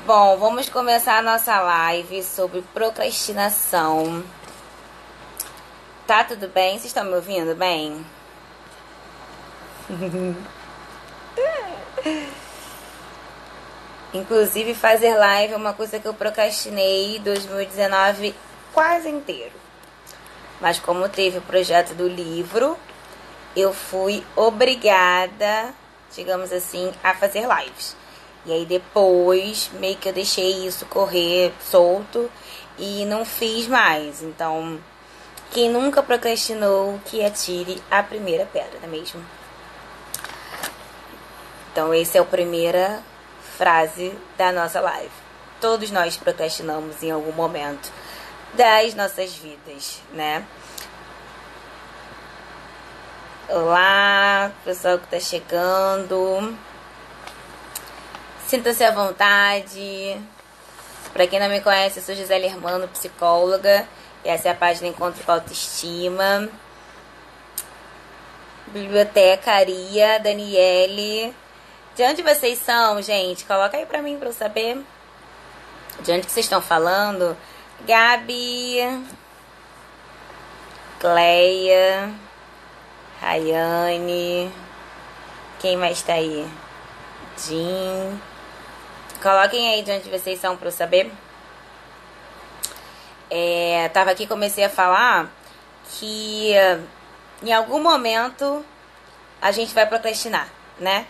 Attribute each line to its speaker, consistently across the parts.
Speaker 1: Bom, vamos começar a nossa live sobre procrastinação. Tá tudo bem? Vocês estão me ouvindo bem? Inclusive, fazer live é uma coisa que eu procrastinei 2019 quase inteiro. Mas como teve o projeto do livro, eu fui obrigada, digamos assim, a fazer lives. E aí depois, meio que eu deixei isso correr solto e não fiz mais. Então, quem nunca procrastinou, que atire a primeira pedra, não é mesmo? Então, essa é a primeira frase da nossa live. Todos nós procrastinamos em algum momento das nossas vidas, né? Olá, pessoal que tá chegando. Sinta-se à vontade. Pra quem não me conhece, eu sou Gisele Hermano, psicóloga. E essa é a página Encontro com Autoestima. Bibliotecaria, Daniele. De onde vocês são, gente? Coloca aí pra mim, pra eu saber. De onde que vocês estão falando? Gabi. Cleia. Rayane. Quem mais tá aí? Jim. Coloquem aí de onde vocês são pra eu saber. Tava aqui, comecei a falar que em algum momento a gente vai procrastinar, né?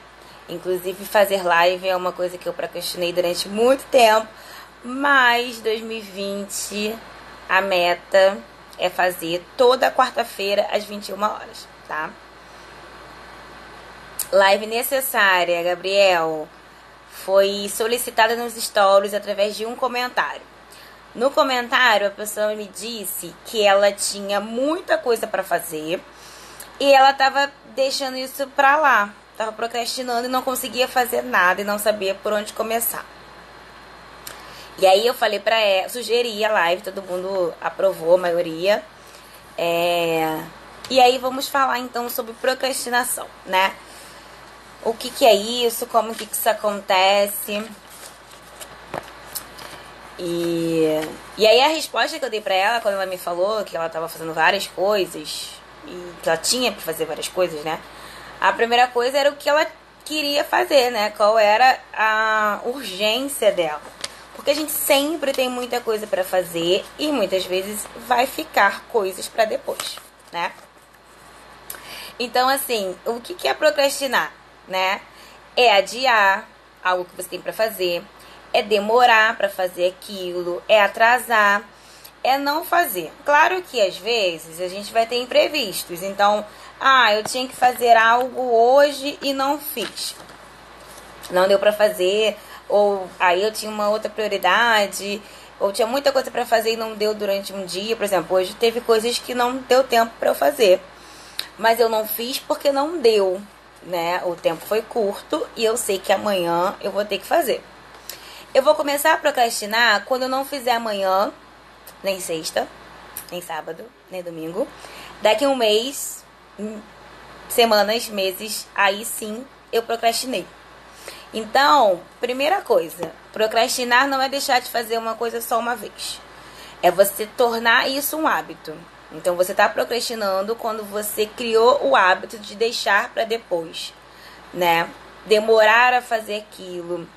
Speaker 1: Inclusive fazer live é uma coisa que eu procrastinei durante muito tempo. Mas 2020 a meta é fazer toda quarta-feira às 21 horas, tá? Live necessária, Gabriel, foi solicitada nos stories através de um comentário. No comentário, a pessoa me disse que ela tinha muita coisa pra fazer e ela tava deixando isso pra lá. Tava procrastinando e não conseguia fazer nada e não sabia por onde começar. E aí eu falei pra ela, sugeri a live, todo mundo aprovou, a maioria. E aí vamos falar então sobre procrastinação, né? O que é isso, como que isso acontece. E aí a resposta que eu dei pra ela, quando ela me falou que ela tava fazendo várias coisas, e que ela tinha pra fazer várias coisas, né? A primeira coisa era o que ela queria fazer, né? Qual era a urgência dela. Porque a gente sempre tem muita coisa pra fazer e muitas vezes vai ficar coisas pra depois, né? Então, assim, o que é procrastinar, né? É adiar algo que você tem pra fazer, é demorar pra fazer aquilo, é atrasar, é não fazer. Claro que às vezes a gente vai ter imprevistos. Então, eu tinha que fazer algo hoje e não fiz. Não deu pra fazer, ou aí eu tinha uma outra prioridade, ou tinha muita coisa pra fazer e não deu durante um dia. Por exemplo, hoje teve coisas que não deu tempo pra eu fazer. Mas eu não fiz porque não deu, né? O tempo foi curto e eu sei que amanhã eu vou ter que fazer. Eu vou começar a procrastinar quando eu não fizer amanhã, nem sexta, nem sábado, nem domingo. Daqui a um mês, semanas, meses, aí sim eu procrastinei. Então, primeira coisa, procrastinar não é deixar de fazer uma coisa só uma vez. É você tornar isso um hábito. Então, você está procrastinando quando você criou o hábito de deixar para depois, né? Demorar a fazer aquilo.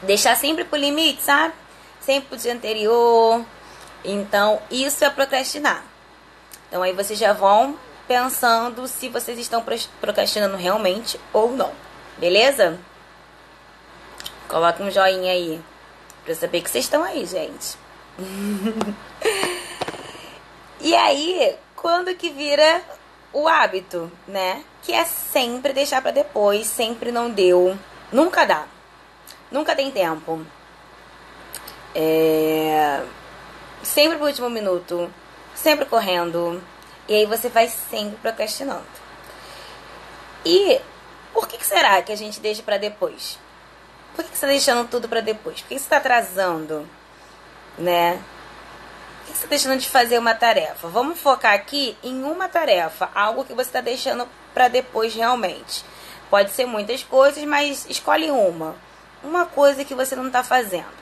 Speaker 1: Deixar sempre pro limite, sabe? Sempre pro dia anterior. Então, isso é procrastinar. Então, aí vocês já vão pensando se vocês estão procrastinando realmente ou não. Beleza? Coloca um joinha aí pra eu saber que vocês estão aí, gente. E aí, quando que vira o hábito, né? Que é sempre deixar pra depois, sempre não deu, nunca dá, nunca tem tempo. Sempre pro último minuto, sempre correndo, e aí você vai sempre procrastinando. E por que será que a gente deixa pra depois? Por que você tá deixando tudo pra depois? Por que você tá atrasando, né? Por que você tá deixando de fazer uma tarefa? Vamos focar aqui em uma tarefa, algo que você tá deixando pra depois realmente. Pode ser muitas coisas, mas escolhe uma. Uma coisa que você não tá fazendo.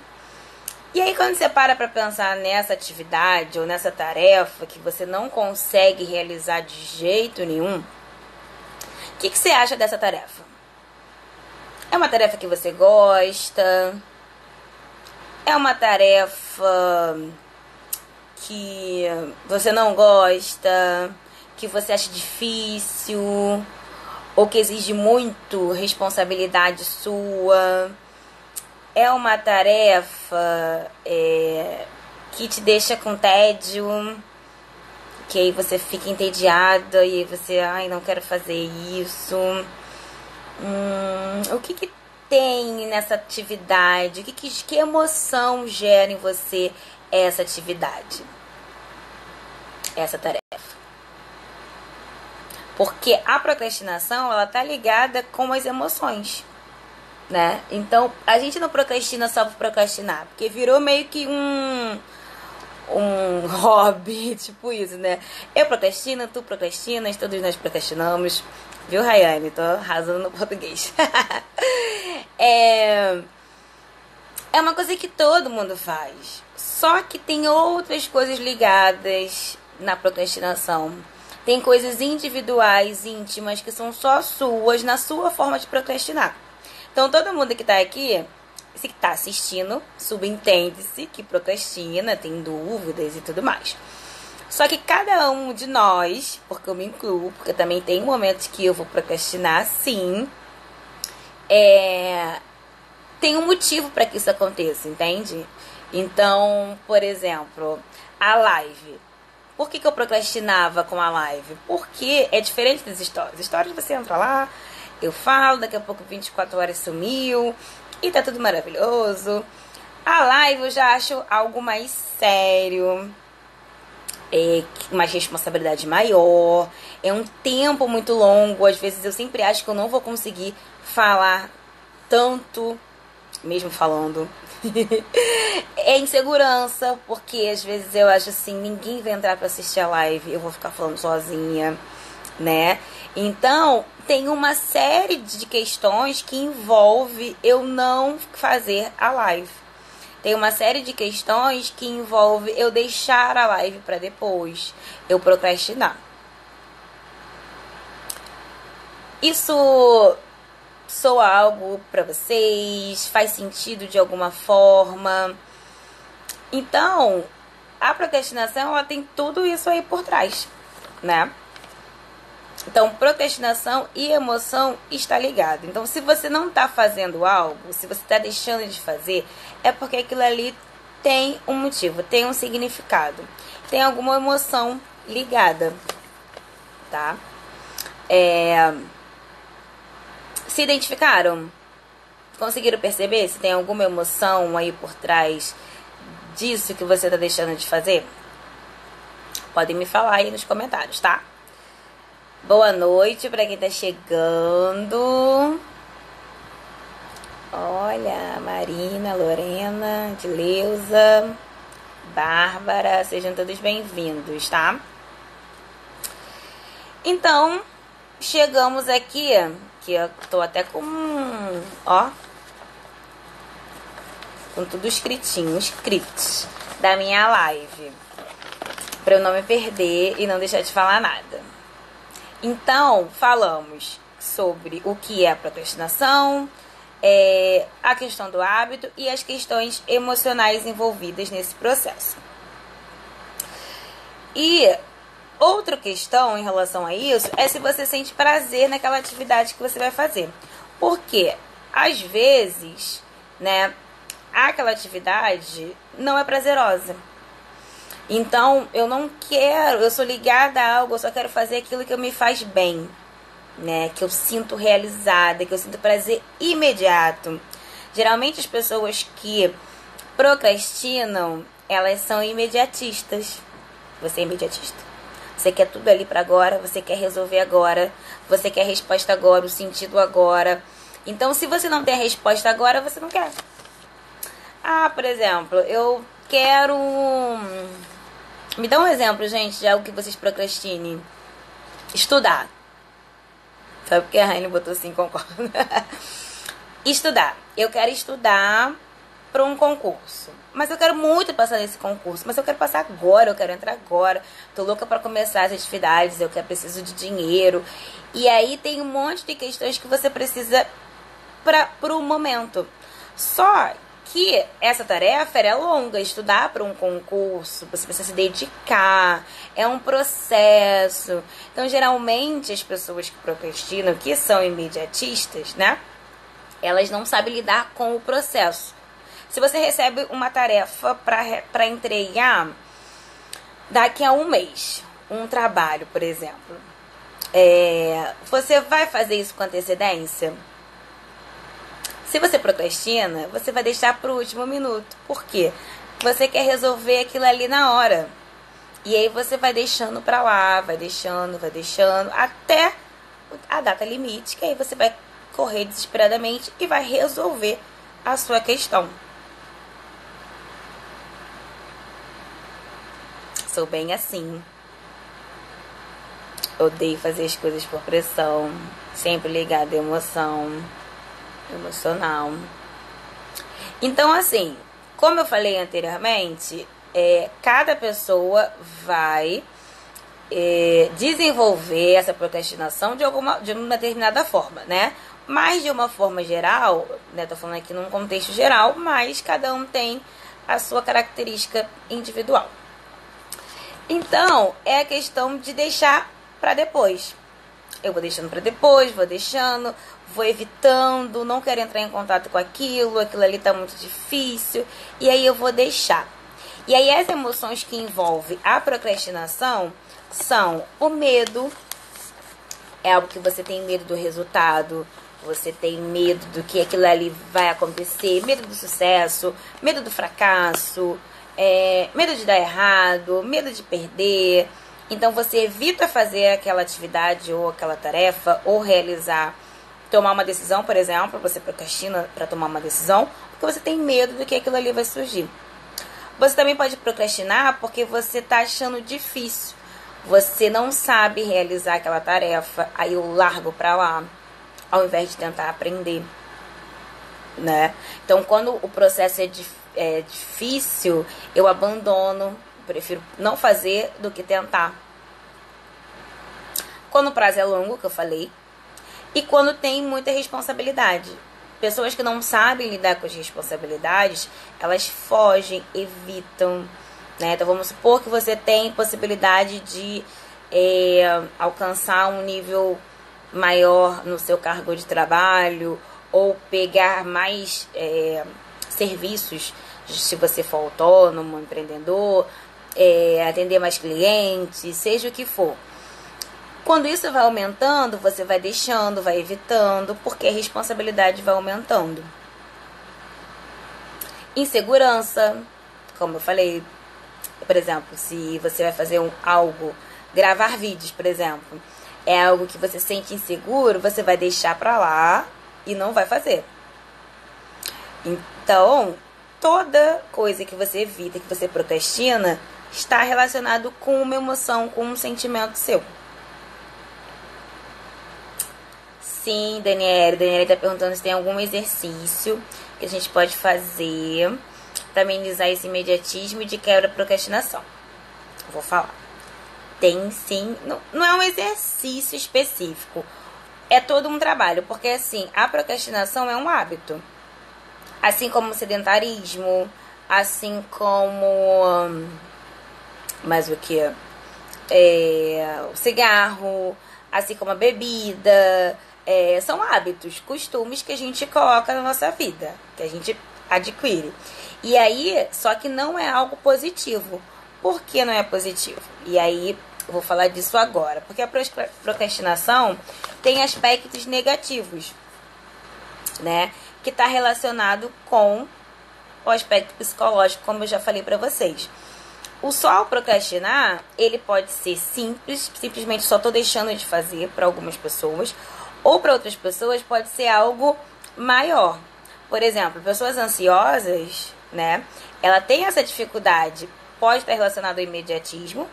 Speaker 1: E aí quando você para pra pensar nessa atividade ou nessa tarefa que você não consegue realizar de jeito nenhum, o que você acha dessa tarefa? É uma tarefa que você gosta? É uma tarefa que você não gosta? Que você acha difícil? Ou que exige muito responsabilidade sua? É uma tarefa que te deixa com tédio, que aí você fica entediada e aí você, ai, não quero fazer isso. O que tem nessa atividade? Que emoção gera em você essa atividade? Essa tarefa? Porque a procrastinação, ela tá ligada com as emoções, né? Então, a gente não procrastina só por procrastinar, porque virou meio que um hobby, tipo isso, né? Eu procrastino, tu procrastinas, todos nós procrastinamos. Viu, Rayane? Tô arrasando no português. é uma coisa que todo mundo faz. Só que tem outras coisas ligadas na procrastinação. Tem coisas individuais, íntimas, que são só suas, na sua forma de procrastinar. Então, todo mundo que tá aqui, se tá assistindo, subentende-se que procrastina, tem dúvidas e tudo mais. Só que cada um de nós, porque eu me incluo, porque também tem momentos que eu vou procrastinar, sim, tem um motivo para que isso aconteça, entende? Então, por exemplo, a live. Por que eu procrastinava com a live? Porque é diferente das histórias. Histórias você entra lá, eu falo, daqui a pouco 24 horas sumiu e tá tudo maravilhoso. A live eu já acho algo mais sério, uma responsabilidade maior, é um tempo muito longo. Às vezes eu sempre acho que eu não vou conseguir falar tanto, mesmo falando. É insegurança, porque às vezes eu acho assim, ninguém vai entrar pra assistir a live, eu vou ficar falando sozinha, né? Então, tem uma série de questões que envolve eu não fazer a live. Tem uma série de questões que envolve eu deixar a live para depois, eu procrastinar. Isso soa algo para vocês? Faz sentido de alguma forma? Então, a procrastinação, ela tem tudo isso aí por trás, né? Então, procrastinação e emoção está ligado. Então, se você não está fazendo algo, se você está deixando de fazer, é porque aquilo ali tem um motivo, tem um significado, tem alguma emoção ligada, tá? Se identificaram? Conseguiram perceber se tem alguma emoção aí por trás disso que você está deixando de fazer? Podem me falar aí nos comentários, tá? Boa noite para quem tá chegando. Olha, Marina, Lorena, Dileuza, Bárbara, sejam todos bem-vindos, tá? Então, chegamos aqui, que eu tô até com, com tudo escritinho, script da minha live, para eu não me perder e não deixar de falar nada. Então, falamos sobre o que é a procrastinação, a questão do hábito e as questões emocionais envolvidas nesse processo. E outra questão em relação a isso é se você sente prazer naquela atividade que você vai fazer. Porque, às vezes, né, aquela atividade não é prazerosa. Então, eu não quero, eu sou ligada a algo, eu só quero fazer aquilo que me faz bem, né? Que eu sinto realizada, que eu sinto prazer imediato. Geralmente as pessoas que procrastinam, elas são imediatistas. Você é imediatista. Você quer tudo ali pra agora, você quer resolver agora, você quer a resposta agora, o sentido agora. Então, se você não tem a resposta agora, você não quer. Ah, por exemplo, eu quero... Me dá um exemplo, gente, de algo que vocês procrastinem. Estudar. Sabe porque a Raine botou assim, concordo. Estudar. Eu quero estudar para um concurso. Mas eu quero muito passar nesse concurso. Mas eu quero passar agora, eu quero entrar agora. Tô louca para começar as atividades, eu preciso de dinheiro. E aí tem um monte de questões que você precisa para o momento. Só que essa tarefa é longa, estudar para um concurso, você precisa se dedicar, é um processo. Então, geralmente, as pessoas que procrastinam, que são imediatistas, né? Elas não sabem lidar com o processo. Se você recebe uma tarefa para entregar daqui a um mês, um trabalho, por exemplo, você vai fazer isso com antecedência? Se você procrastina, você vai deixar para o último minuto. Por quê? Você quer resolver aquilo ali na hora. E aí você vai deixando para lá, vai deixando, até a data limite, que aí você vai correr desesperadamente e vai resolver a sua questão. Sou bem assim. Odeio fazer as coisas por pressão, sempre ligada à emocional. Então, assim, como eu falei anteriormente, cada pessoa vai desenvolver essa procrastinação de uma determinada forma, né? Mas de uma forma geral, né? Tô falando aqui num contexto geral, mas cada um tem a sua característica individual. Então, é a questão de deixar para depois. Eu vou deixando para depois, vou evitando, não quero entrar em contato com aquilo ali tá muito difícil, e aí eu vou deixar. E aí as emoções que envolvem a procrastinação são o medo, é algo que você tem medo do resultado, você tem medo do que aquilo ali vai acontecer, medo do sucesso, medo do fracasso, medo de dar errado, medo de perder. Então você evita fazer aquela atividade ou aquela tarefa, ou tomar uma decisão, por exemplo. Você procrastina para tomar uma decisão porque você tem medo do que aquilo ali vai surgir. Você também pode procrastinar porque você está achando difícil, você não sabe realizar aquela tarefa, aí eu largo para lá, ao invés de tentar aprender, né? Então, quando o processo é difícil, eu abandono, prefiro não fazer do que tentar. Quando o prazo é longo, que eu falei, e quando tem muita responsabilidade. Pessoas que não sabem lidar com as responsabilidades, elas fogem, evitam, né? Então, vamos supor que você tem possibilidade de alcançar um nível maior no seu cargo de trabalho, ou pegar mais serviços, se você for autônomo, empreendedor, atender mais clientes, seja o que for. Quando isso vai aumentando, você vai deixando, vai evitando, porque a responsabilidade vai aumentando. Insegurança, como eu falei, por exemplo, se você vai fazer algo, gravar vídeos, por exemplo, é algo que você sente inseguro, você vai deixar pra lá e não vai fazer. Então, toda coisa que você evita, que você procrastina, está relacionado com uma emoção, com um sentimento seu. Sim, Daniela está perguntando se tem algum exercício que a gente pode fazer para amenizar esse imediatismo e de quebra procrastinação. Vou falar. Tem sim, não é um exercício específico, é todo um trabalho, porque assim, a procrastinação é um hábito. Assim como o sedentarismo, assim como mais o que? O cigarro, assim como a bebida. São hábitos, costumes que a gente coloca na nossa vida, que a gente adquire. E aí, só que não é algo positivo. Por que não é positivo? E aí, eu vou falar disso agora. Porque a procrastinação tem aspectos negativos, né? Que está relacionado com o aspecto psicológico, como eu já falei para vocês. O só procrastinar, ele pode ser simples, simplesmente só tô deixando de fazer para algumas pessoas, ou para outras pessoas pode ser algo maior. Por exemplo, pessoas ansiosas, né? Ela tem essa dificuldade, pode estar relacionada ao imediatismo,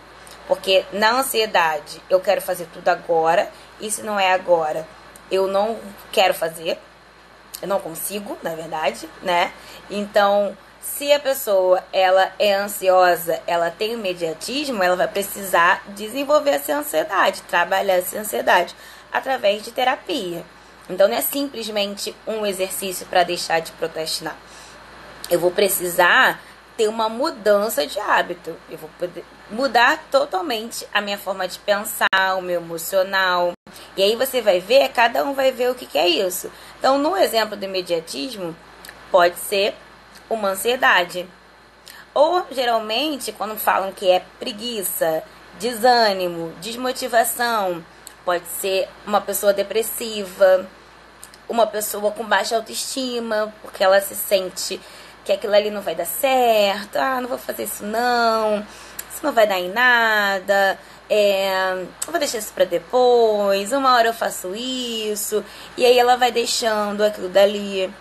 Speaker 1: porque na ansiedade eu quero fazer tudo agora, e se não é agora, eu não quero fazer. Eu não consigo, na verdade, né? Então, se a pessoa ela é ansiosa, ela tem imediatismo, ela vai precisar desenvolver essa ansiedade, trabalhar essa ansiedade através de terapia. Então, não é simplesmente um exercício para deixar de procrastinar. Eu vou precisar ter uma mudança de hábito. Eu vou poder mudar totalmente a minha forma de pensar, o meu emocional. E aí você vai ver, cada um vai ver o que é isso. Então, no exemplo do imediatismo, pode ser uma ansiedade. Ou, geralmente, quando falam que é preguiça, desânimo, desmotivação, pode ser uma pessoa depressiva, uma pessoa com baixa autoestima, porque ela se sente que aquilo ali não vai dar certo, não vou fazer isso não vai dar em nada, vou deixar isso pra depois, uma hora eu faço isso, e aí ela vai deixando aquilo dali.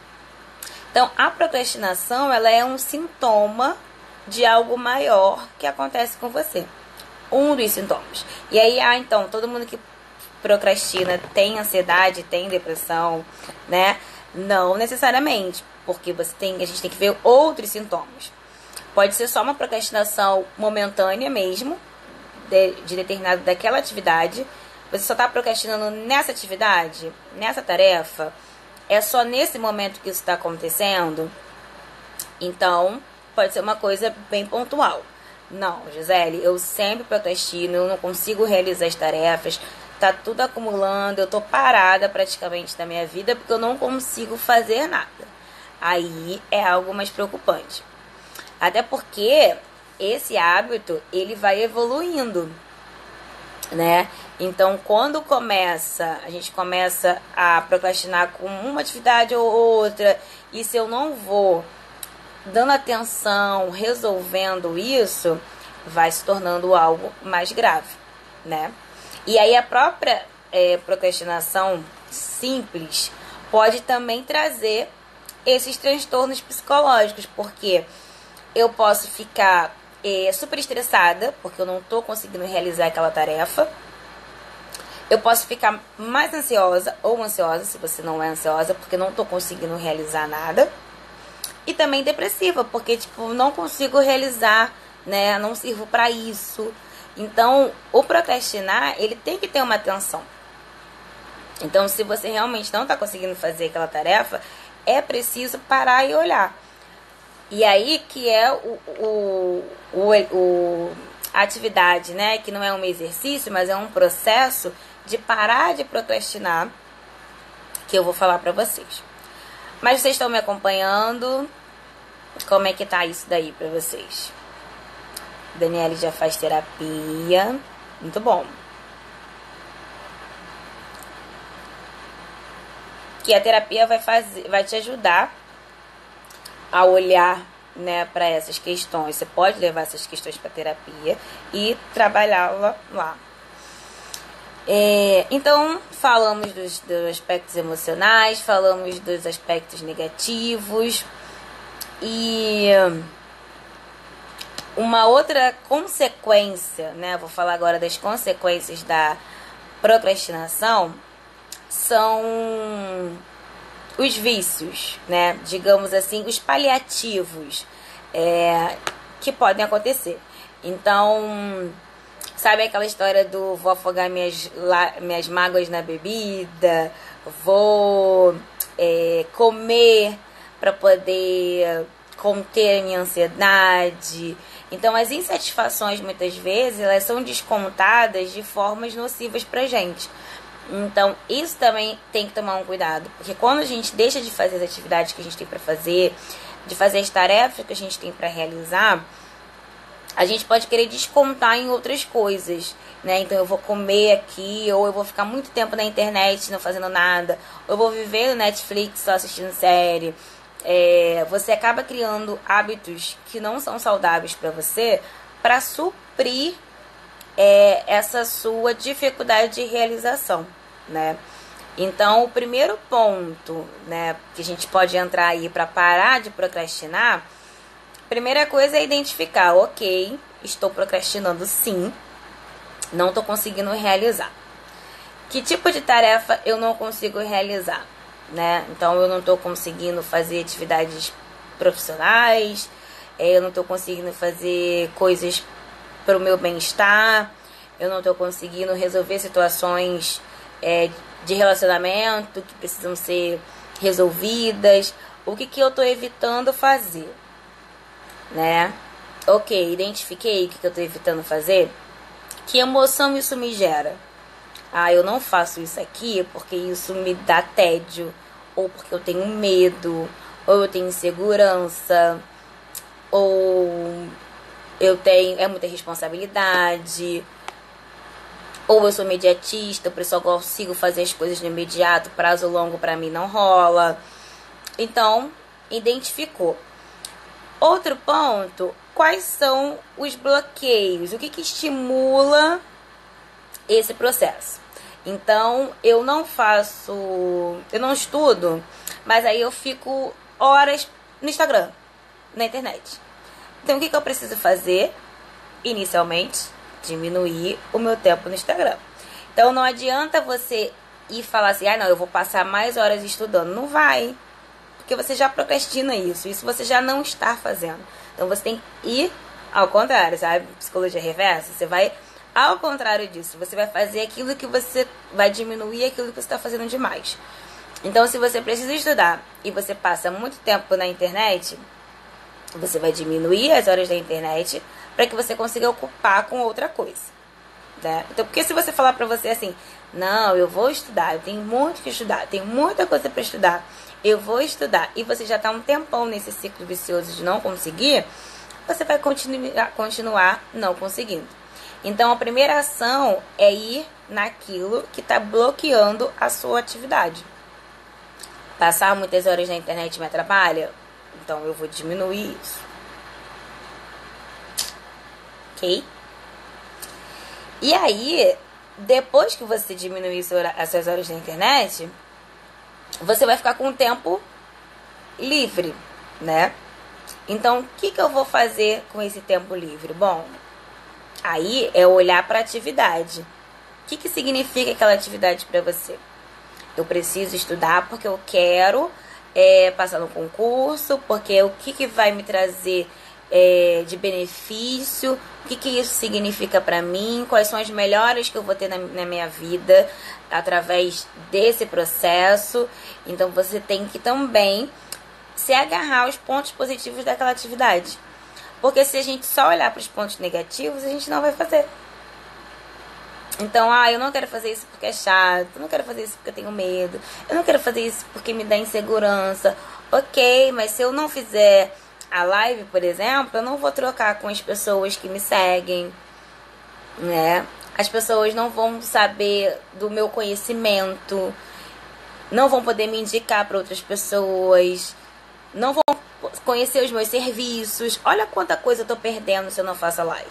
Speaker 1: Então, a procrastinação, ela é um sintoma de algo maior que acontece com você. Um dos sintomas. E aí, então, todo mundo que procrastina tem ansiedade, tem depressão, né? Não necessariamente, porque a gente tem que ver outros sintomas. Pode ser só uma procrastinação momentânea mesmo, de determinada daquela atividade. Você só está procrastinando nessa atividade, nessa tarefa. É só nesse momento que isso está acontecendo. Então, pode ser uma coisa bem pontual. Não, Gisele, eu sempre procrastino, eu não consigo realizar as tarefas, tá tudo acumulando, eu tô parada praticamente da minha vida porque eu não consigo fazer nada. Aí é algo mais preocupante. Até porque esse hábito, ele vai evoluindo, né? Então, quando a gente começa a procrastinar com uma atividade ou outra, e se eu não vou dando atenção, resolvendo isso, vai se tornando algo mais grave, né? E aí a própria procrastinação simples pode também trazer esses transtornos psicológicos, porque eu posso ficar super estressada, porque eu não estou conseguindo realizar aquela tarefa. Eu posso ficar mais ansiosa ou ansiosa, se você não é ansiosa, porque não estou conseguindo realizar nada. E também depressiva, porque não consigo realizar, né? Não sirvo para isso. Então, o procrastinar, ele tem que ter uma atenção. Então, se você realmente não está conseguindo fazer aquela tarefa, é preciso parar e olhar. E aí que é a atividade, né? Que não é um exercício, mas é um processo de parar de procrastinar, que eu vou falar pra vocês. Mas vocês estão me acompanhando? Como é que tá isso daí pra vocês? Daniele já faz terapia. Muito bom. Que a terapia vai te ajudar a olhar, né, para essas questões. Você pode levar essas questões para terapia e trabalhá-la lá. Então, falamos dos aspectos emocionais, falamos dos aspectos negativos. E uma outra consequência, né? Vou falar agora das consequências da procrastinação, são os vícios, né? Digamos assim, os paliativos que podem acontecer. Então, sabe aquela história do vou afogar minhas mágoas na bebida, vou comer para poder conter a minha ansiedade. Então, as insatisfações, muitas vezes, elas são descontadas de formas nocivas pra gente. Então, isso também tem que tomar um cuidado. Porque quando a gente deixa de fazer as atividades que a gente tem pra fazer, de fazer as tarefas que a gente tem pra realizar, a gente pode querer descontar em outras coisas, né? Então, eu vou comer aqui, ou eu vou ficar muito tempo na internet não fazendo nada, ou eu vou viver no Netflix só assistindo série. Você acaba criando hábitos que não são saudáveis para você para suprir essa sua dificuldade de realização, né? Então, o primeiro ponto, né, que a gente pode entrar aí para parar de procrastinar, primeira coisa é identificar, ok, estou procrastinando sim, não estou conseguindo realizar. Que tipo de tarefa eu não consigo realizar? né? Então eu não tô conseguindo fazer atividades profissionais, eu não tô conseguindo fazer coisas pro meu bem-estar, eu não tô conseguindo resolver situações de relacionamento que precisam ser resolvidas. O que eu tô evitando fazer, né? Ok, identifiquei o que eu tô evitando fazer. Que emoção isso me gera? Ah, eu não faço isso aqui porque isso me dá tédio, ou porque eu tenho medo, ou eu tenho insegurança, ou eu tenho muita responsabilidade, ou eu sou imediatista, por isso eu consigo fazer as coisas no imediato, prazo longo pra mim não rola. Então, identificou. Outro ponto, quais são os bloqueios? O que estimula esse processo? Então, eu não estudo, mas aí eu fico horas no Instagram, na internet. Então, o que eu preciso fazer? Inicialmente, diminuir o meu tempo no Instagram. Então, não adianta você ir falar assim, não, eu vou passar mais horas estudando. Não vai. Porque você já procrastina isso. Isso você já não está fazendo. Então você tem que ir ao contrário, sabe? Psicologia reversa. Você vai ao contrário disso. Você vai fazer aquilo que você vai diminuir aquilo que você está fazendo demais. Então, se você precisa estudar e você passa muito tempo na internet, você vai diminuir as horas da internet para que você consiga ocupar com outra coisa, né? Então, porque se você falar pra você assim, não, eu vou estudar, eu tenho muito que estudar, tenho muita coisa pra estudar, eu vou estudar, e você já tá um tempão nesse ciclo vicioso de não conseguir, você vai continuar não conseguindo. Então, a primeira ação é ir naquilo que tá bloqueando a sua atividade. Passar muitas horas na internet me atrapalha? Então, eu vou diminuir isso. Ok? E aí, depois que você diminuir as suas horas na internet, você vai ficar com o tempo livre, né? Então, o que eu vou fazer com esse tempo livre? Bom, aí é olhar para a atividade. O que significa aquela atividade para você? Eu preciso estudar porque eu quero passar no concurso, porque o que vai me trazer de benefício, o que isso significa pra mim, quais são as melhoras que eu vou ter na minha vida através desse processo. Então você tem que também se agarrar aos pontos positivos daquela atividade, porque se a gente só olhar para os pontos negativos, a gente não vai fazer. Então, eu não quero fazer isso porque é chato, eu não quero fazer isso porque eu tenho medo, eu não quero fazer isso porque me dá insegurança. Ok, mas se eu não fizer a live, por exemplo, eu não vou trocar com as pessoas que me seguem, né? As pessoas não vão saber do meu conhecimento, não vão poder me indicar para outras pessoas, não vão conhecer os meus serviços. Olha quanta coisa eu tô perdendo se eu não faço a live.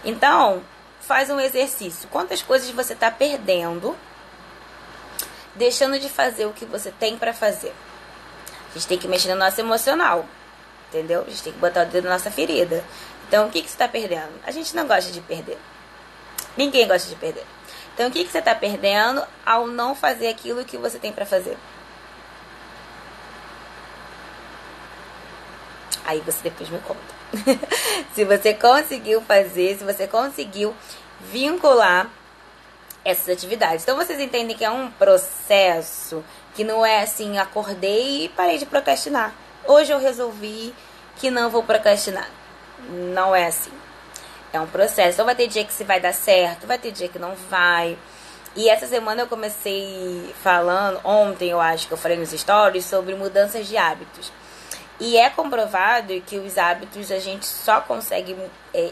Speaker 1: Então, faz um exercício. Quantas coisas você tá perdendo deixando de fazer o que você tem para fazer? A gente tem que mexer no nosso emocional, entendeu? A gente tem que botar o dedo na nossa ferida. Então, o que você tá perdendo? A gente não gosta de perder. Ninguém gosta de perder. Então, o que você tá perdendo ao não fazer aquilo que você tem para fazer? Aí você depois me conta. Se você conseguiu fazer, se você conseguiu vincular essas atividades. Então vocês entendem que é um processo que não é assim, acordei e parei de procrastinar. Hoje eu resolvi que não vou procrastinar. Não é assim. É um processo. Então vai ter dia que se vai dar certo, vai ter dia que não vai. E essa semana eu comecei falando, ontem eu acho que eu falei nos stories, sobre mudanças de hábitos. E é comprovado que os hábitos a gente só consegue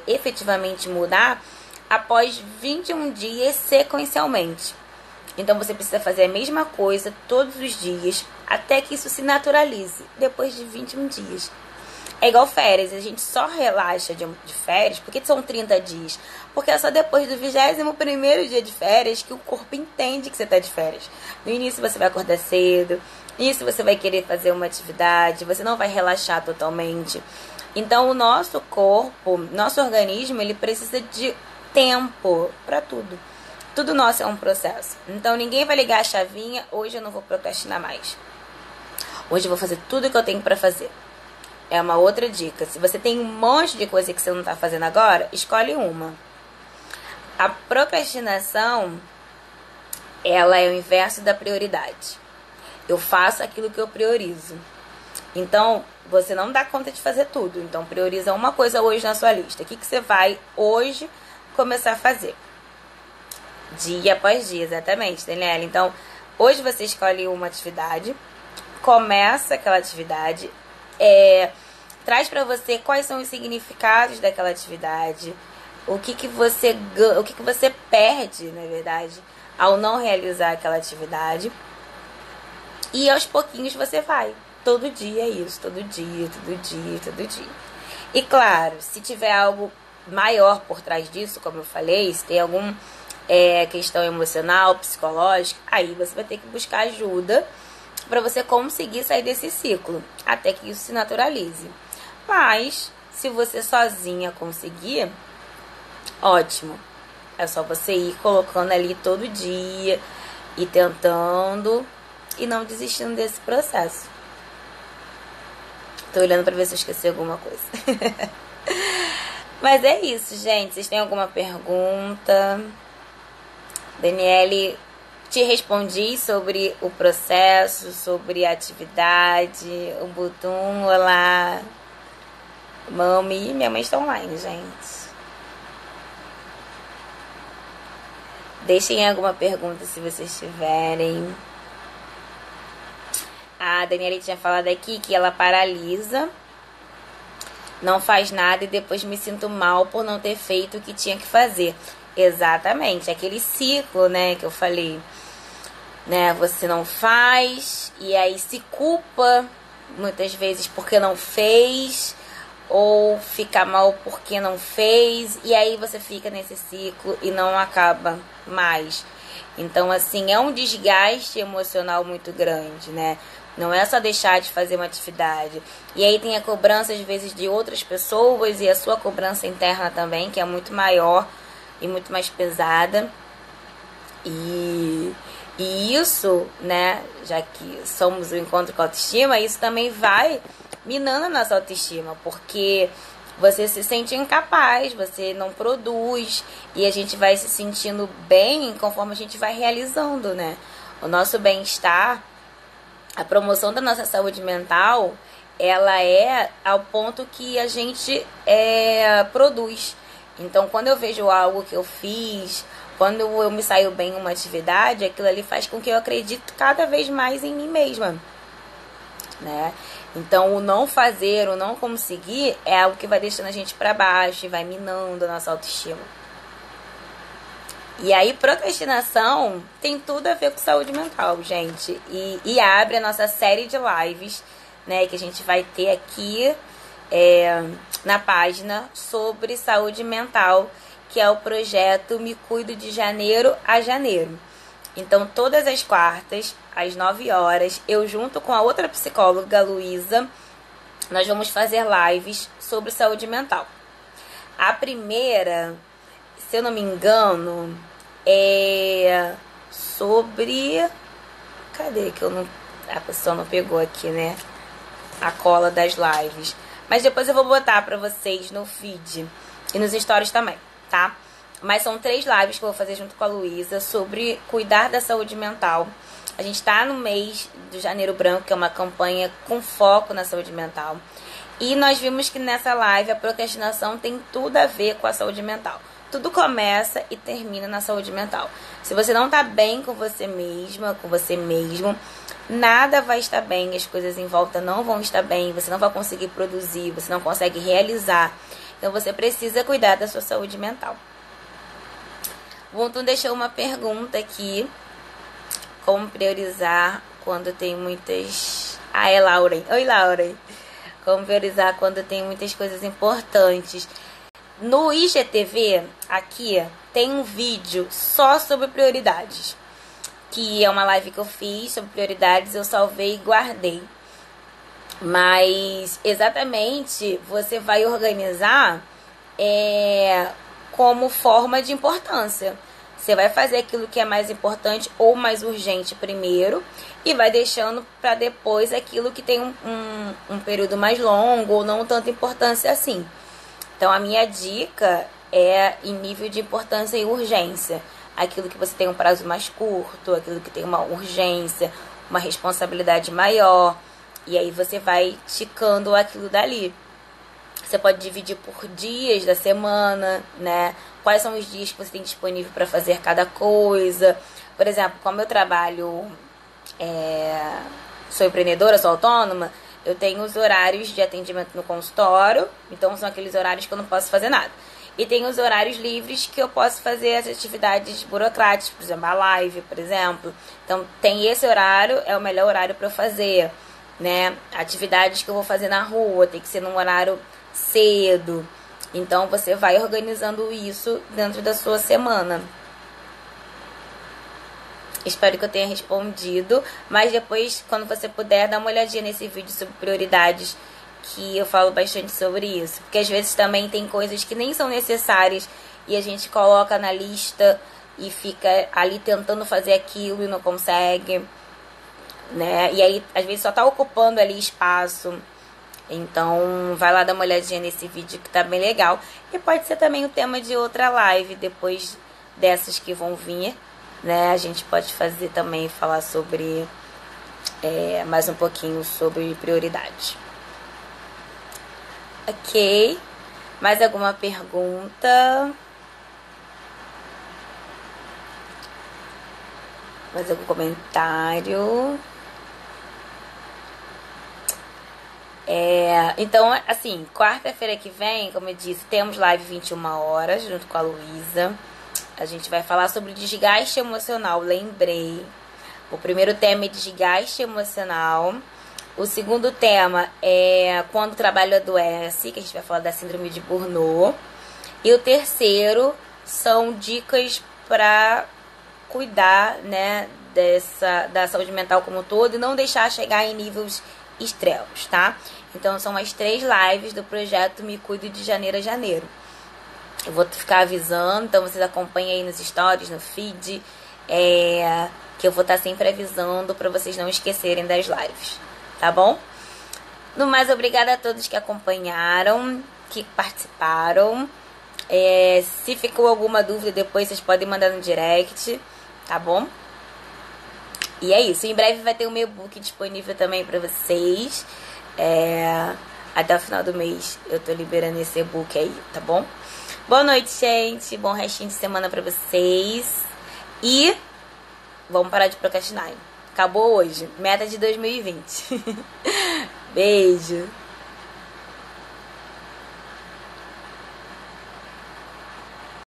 Speaker 1: efetivamente mudar após 21 dias sequencialmente. Então você precisa fazer a mesma coisa todos os dias até que isso se naturalize depois de 21 dias. É igual férias, a gente só relaxa de férias porque são 30 dias. Porque é só depois do 21º dia de férias que o corpo entende que você está de férias. No início você vai acordar cedo, no início você vai querer fazer uma atividade, você não vai relaxar totalmente. Então o nosso corpo, nosso organismo, ele precisa de tempo para tudo. tudo nosso é um processo. Então ninguém vai ligar a chavinha, hoje eu não vou procrastinar mais. Hoje eu vou fazer tudo que eu tenho pra fazer. É uma outra dica. Se você tem um monte de coisa que você não tá fazendo agora, escolhe uma. A procrastinação, ela é o inverso da prioridade. Eu faço aquilo que eu priorizo. Então, você não dá conta de fazer tudo. Então, prioriza uma coisa hoje na sua lista. O que você vai hoje começar a fazer? Dia após dia, exatamente, Daniela. Então, hoje você escolhe uma atividade, começa aquela atividade, traz pra você quais são os significados daquela atividade, o que você perde, na verdade, ao não realizar aquela atividade. E aos pouquinhos você vai. Todo dia é isso, todo dia, todo dia, todo dia. E claro, se tiver algo maior por trás disso, como eu falei, se tem algum questão emocional, psicológica, aí você vai ter que buscar ajuda para você conseguir sair desse ciclo, até que isso se naturalize. Mas, se você sozinha conseguir, ótimo. É só você ir colocando ali todo dia e tentando e não desistindo desse processo. Tô olhando pra ver se eu esqueci alguma coisa. Mas é isso, gente. Vocês têm alguma pergunta? Daniele, te respondi sobre o processo, sobre a atividade. O Butum, olá. Mami, minha mãe está online, gente. Deixem alguma pergunta se vocês tiverem. A Daniela tinha falado aqui que ela paralisa, não faz nada e depois me sinto mal por não ter feito o que tinha que fazer. Exatamente, aquele ciclo, né, que eu falei, né, você não faz e aí se culpa muitas vezes porque não fez, ou fica mal porque não fez, e aí você fica nesse ciclo e não acaba mais. Então, assim, é um desgaste emocional muito grande, né? Não é só deixar de fazer uma atividade. E aí tem a cobrança, às vezes, de outras pessoas e a sua cobrança interna também, que é muito maior e muito mais pesada. E isso, né, já que somos o encontro com a autoestima, isso também vai minando a nossa autoestima, porque você se sente incapaz, você não produz, e a gente vai se sentindo bem conforme a gente vai realizando, né? O nosso bem-estar, a promoção da nossa saúde mental, ela é ao ponto que a gente produz. Então, quando eu vejo algo que eu fiz, quando eu me saio bem em uma atividade, aquilo ali faz com que eu acredite cada vez mais em mim mesma, né? Então, o não fazer, o não conseguir é algo que vai deixando a gente pra baixo e vai minando a nossa autoestima. E aí, procrastinação tem tudo a ver com saúde mental, gente. E abre a nossa série de lives, né, que a gente vai ter aqui na página sobre saúde mental, que é o projeto Me Cuido de Janeiro a Janeiro. Então, todas as quartas, às 9 horas, eu junto com a outra psicóloga, Luísa, nós vamos fazer lives sobre saúde mental. A primeira, se eu não me engano, é sobre... Cadê que a pessoa não pegou aqui, né? A cola das lives. Mas depois eu vou botar pra vocês no feed e nos stories também, tá? Mas são 3 lives que eu vou fazer junto com a Luísa sobre cuidar da saúde mental. A gente tá no mês do Janeiro Branco, que é uma campanha com foco na saúde mental. E nós vimos que nessa live a procrastinação tem tudo a ver com a saúde mental. Tudo começa e termina na saúde mental. Se você não tá bem com você mesma, com você mesmo, nada vai estar bem, as coisas em volta não vão estar bem, você não vai conseguir produzir, você não consegue realizar. Então você precisa cuidar da sua saúde mental. O Buntum deixou uma pergunta aqui. Como priorizar quando tem muitas... Ah, é Lauren. Oi, Lauren. Como priorizar quando tem muitas coisas importantes. No IGTV, aqui, tem um vídeo só sobre prioridades. Que é uma live que eu fiz sobre prioridades, eu salvei e guardei. Mas, exatamente, você vai organizar como forma de importância. Você vai fazer aquilo que é mais importante ou mais urgente primeiro e vai deixando para depois aquilo que tem um período mais longo ou não tanta importância assim. Então, a minha dica é em nível de importância e urgência. Aquilo que você tem um prazo mais curto, aquilo que tem uma urgência, uma responsabilidade maior. E aí você vai ticando aquilo dali. Você pode dividir por dias da semana, né? Quais são os dias que você tem disponível para fazer cada coisa. Por exemplo, como eu trabalho, sou empreendedora, sou autônoma, eu tenho os horários de atendimento no consultório, então são aqueles horários que eu não posso fazer nada. E tem os horários livres que eu posso fazer as atividades burocráticas, por exemplo, a live, por exemplo. Então, tem esse horário, é o melhor horário para eu fazer, né? Atividades que eu vou fazer na rua, tem que ser num horário cedo. Então, você vai organizando isso dentro da sua semana. Espero que eu tenha respondido, mas depois, quando você puder, dá uma olhadinha nesse vídeo sobre prioridades, que eu falo bastante sobre isso. Porque às vezes também tem coisas que nem são necessárias e a gente coloca na lista e fica ali tentando fazer aquilo e não consegue, né? E aí, às vezes, só tá ocupando ali espaço. Então, vai lá dar uma olhadinha nesse vídeo que tá bem legal. E pode ser também o tema de outra live depois dessas que vão vir, né? A gente pode fazer também, falar sobre mais um pouquinho sobre prioridade. Ok. Mais alguma pergunta? Mais algum comentário? Então, assim, quarta-feira que vem, como eu disse, temos live 21 horas, junto com a Luísa. A gente vai falar sobre desgaste emocional, lembrei. O primeiro tema é desgaste emocional. O segundo tema é quando o trabalho adoece, que a gente vai falar da síndrome de Burnout. E o terceiro são dicas para cuidar, né, da saúde mental como um todo e não deixar chegar em níveis extremos, tá? Então, são as 3 lives do projeto Me Cuido de Janeiro a Janeiro. Eu vou ficar avisando, então vocês acompanhem aí nos stories, no feed, que eu vou estar sempre avisando para vocês não esquecerem das lives, tá bom? No mais, obrigada a todos que acompanharam, que participaram. Se ficou alguma dúvida depois, vocês podem mandar no direct, tá bom? E é isso, em breve vai ter o meu e-book disponível também para vocês. Até o final do mês eu tô liberando esse e-book aí, tá bom? Boa noite, gente. Bom restinho de semana pra vocês. E vamos parar de procrastinar. Acabou hoje. Meta de 2020. Beijo.